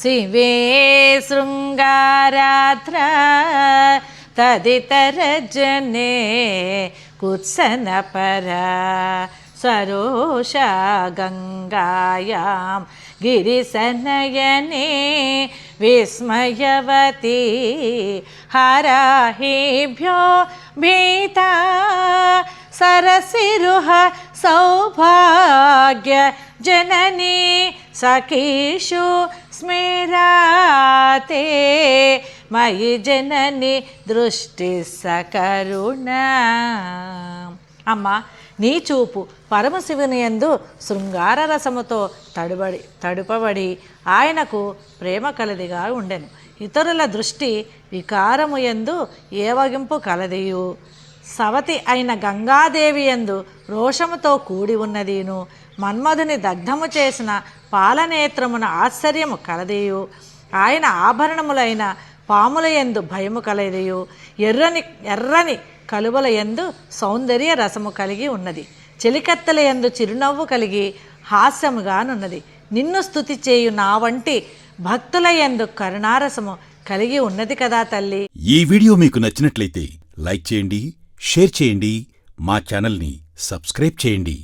శివే శృంగారాత్ర తదితరజనే కుత్సనపరా సరోషా గంగాయాం గిరిసనయనే విస్మయవతి హరాహిభ్యో భీతా సరసిరుహ సౌభాగ్య జననీ సఖీషు స్మిరాతే మయి జనని దృష్టి సకరుణ. అమ్మ, నీ చూపు పరమశివుని యందు శృంగార రసముతో తడుపబడి ఆయనకు ప్రేమ కలదిగా ఉండెను. ఇతరుల దృష్టి వికారము యందు ఏవగింపు కలదియు. సవతి అయిన గంగాదేవి యందు రోషముతో కూడి ఉన్నదీను. మన్మధుని దగ్ధము చేసిన పాలనేత్రమున ఆశ్చర్యము కలదియు. ఆయన ఆభరణములైన పాముల యందు భయము కలదియు. ఎర్రని కలువల యందు సౌందర్య రసము కలిగి ఉన్నది. చెలికత్తెల యందు చిరునవ్వు కలిగి హాస్యముగానున్నది. నిన్ను స్తుతి చేయు నా వంటి భక్తుల యందు కరుణారసము కలిగి ఉన్నది కదా తల్లి. ఈ వీడియో మీకు నచ్చినట్లయితే లైక్ చేయండి, షేర్ చేయండి, మా ఛానల్ని సబ్స్క్రైబ్ చేయండి.